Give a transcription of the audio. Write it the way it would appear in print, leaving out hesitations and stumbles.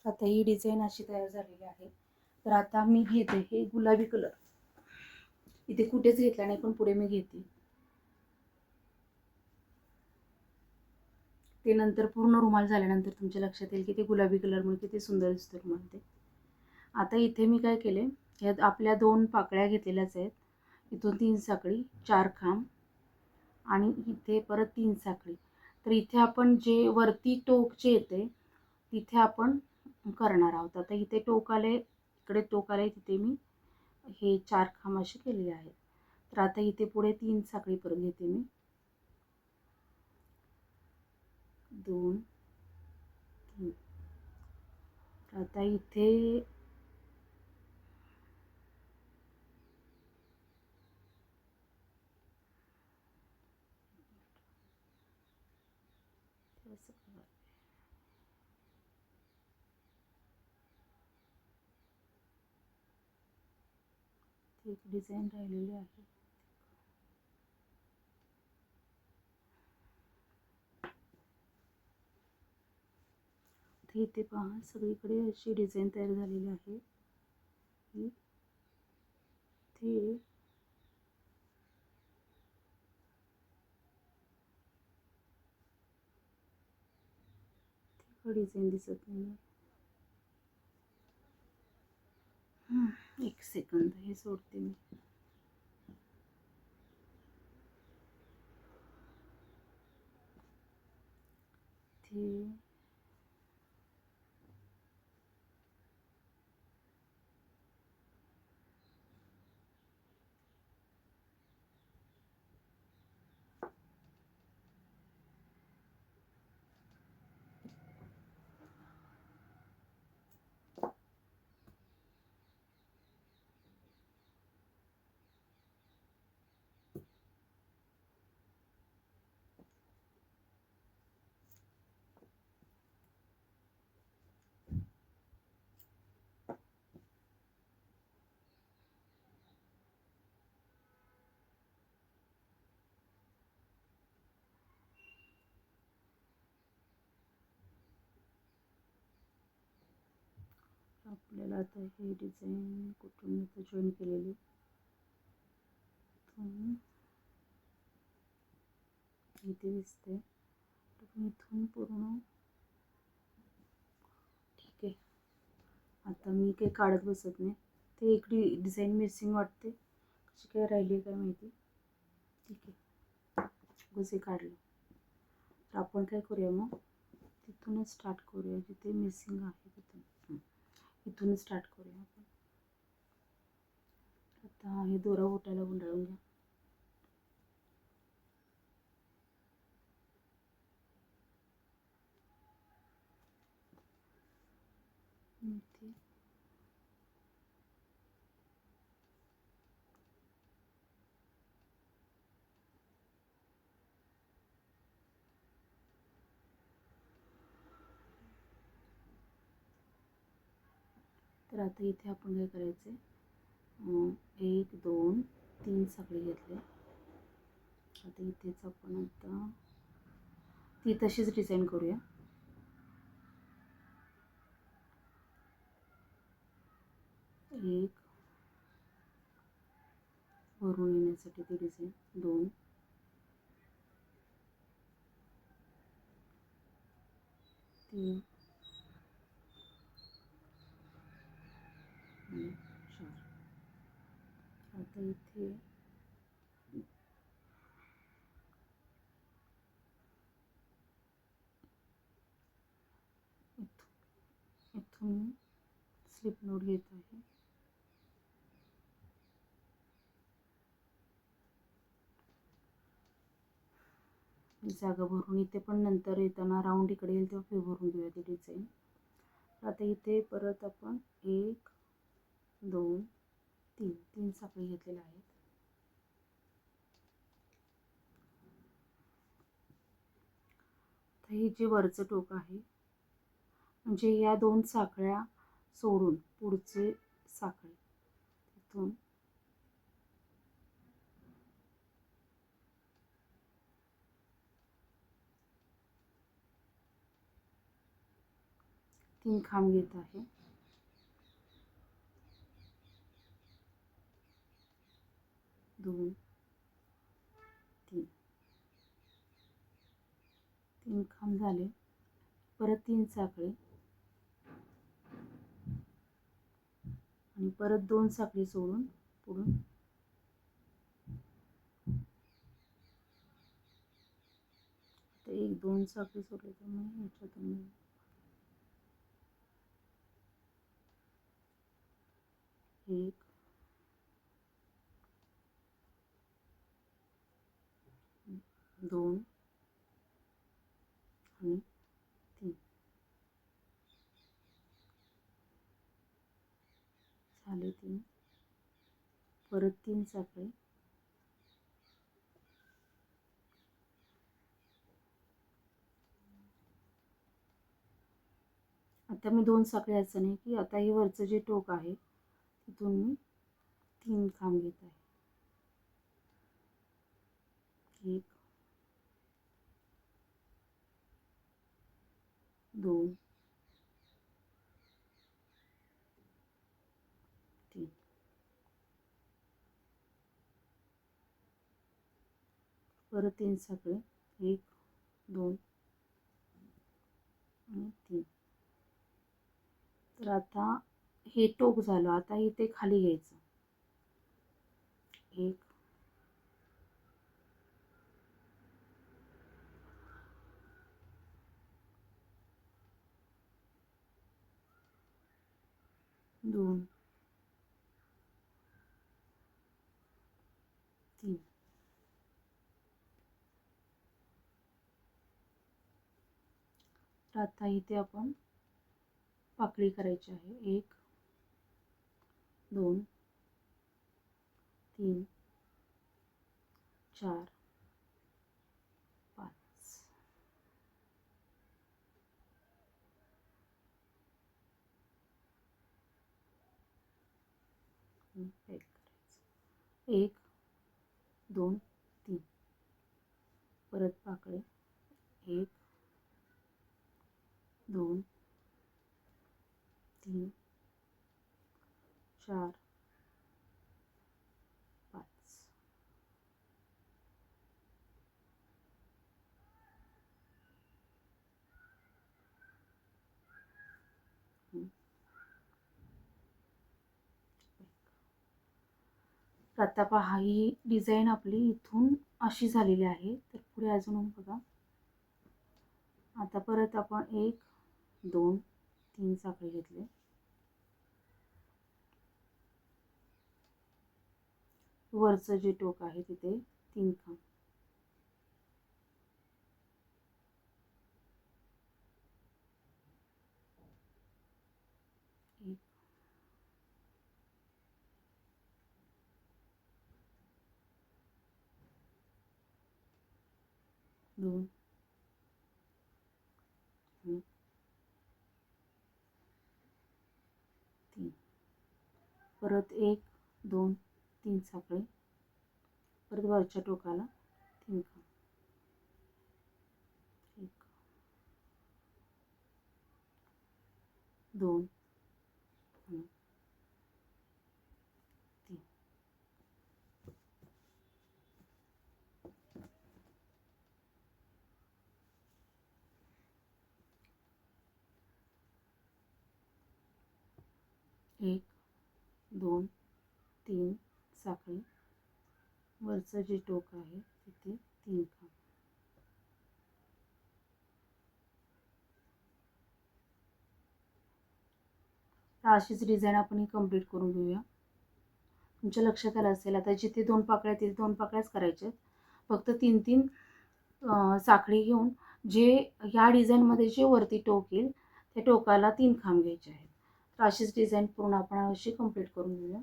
आता ही डिझाईन अशी तयार झालेली आहे. तर आता मी घेते हे गुलाबी कलर, इथे कुठेच घेतला नाही पण पुढे मी घेते ते. नंतर पूर्ण रुमाल झाल्यानंतर तुमच्या लक्षात येईल की ते गुलाबी कलरमुळे किती सुंदर दिसतो रुमाल ते. आता इथे मी काय केले, ह्यात आपल्या 2 पाकळ्या घेतलेल्याच आहेत. इथून 3 साखळी, 4 खांब आणि इथे परत 3 साखळी. तर इथे आपण जे वरती टोक जे येते तिथे आपण करणार आहोत. आता इथे टोक आले, इकडे टोक आले, तिथे मी हे 4 खांब असे केलेले आहेत. तर आता इथे पुढे 3 साखळी परत घेते मी. 2 3. तर आता इथे एक डिझाईन राहिलेली आहे. इथे पहा सगळीकडे अशी डिझाईन तयार झालेली आहे. इथे डिझाईन दिसत नाही. एक सेकंद, हे सोडते मी. ते आपल्याला आता हे डिझाईन कुठून इथं जॉईन केलेली, इथे दिसते. तर इथून पूर्ण ठीक आहे. आता मी काही काढत बसत नाही. ते एक डिझाईन मिसिंग वाटते, कशी काय राहिली काय माहिती. ठीक आहे, गुसे काढले. तर आपण काय करूया मग, तिथूनच स्टार्ट करूया जिथे मिसिंग आहे तिथून. इथूनच स्टार्ट करूया आपण. आता हे दोरा ओटायला गुंडाळून घ्या. इथे तर आता इथे आपण काय करायचं, 1 2 3 साखळी घेतले. आता इथेच आपण आता ती तशीच डिझाईन करूया. एक भरून येण्यासाठी ती डिझाईन, 2 3 आणि 4. आता इथे इथून स्लिप नोट घेत आहे. जागा भरून इथे पण नंतर येताना राऊंड इकडे येईल तेव्हा फी भरून घेऊया ती डिझाईन. आता इथे परत आपण 1 2 3 3 साखळी घेतलेल्या आहेत. तर हे जे वरचं टोक आहे, म्हणजे या 2 साखळ्या सोडून पुढचे साखळी तिथून 3 खांब घेत आहे. दोन, तीन खांब झाले. परत 3 साखळी आणि परत 2 साखळी सोडून पुढून आता 1-2 साखळी सोडले तर मग याच्यातून 1, 2 आणि 3 झाले. 3 परत 3 साखळी आता मी 2 साखळी असं नाही की आता हे वरचं जे टोक आहे तिथून मी 3 खांब घेत आहे. 1, 2, 3 परत 3 साखळी 1, 2 आणि 3. तर आता हे टोक झालं. आता इथे खाली घ्यायचं. 1, 2, 3 तर आता इथे आपण पाकळी करायची आहे. 1, 2, 3, 4, 5 पॅक करायचं. 1, 2, 3 परत पाकळी 1, 2, 3, 4, 5 आता पहा ही डिझाईन आपली इथून अशी झालेली आहे. तर पुढे अजून बघा. आता परत आपण 1, 2, 3 साखळी घेतले. वरचं जे टोक आहे तिथे 3 खांब 1, 2 आणि 3 परत 1, 2, 3 साखळी परत वरच्या टोकाला 3 खांब 1, 2 आणि 3 1, 2, 3 साखळी वरचं जे टोक आहे तिथे 3 खांब तर अशीच डिझाईन आपण ही कंप्लीट करून घेऊया. तुमच्या लक्षात आलं असेल आता जिथे 2 पाकळ्या तिथे 2 पाकळ्याच करायच्या. फक्त 3-3 साखळी घेऊन जे ह्या डिझाईनमध्ये जे वरती टोक येईल त्या टोकाला 3 खांब घ्यायचे आहेत. तर अशीच डिझाईन पूर्ण आपण अशी कंप्लीट करून घेऊया.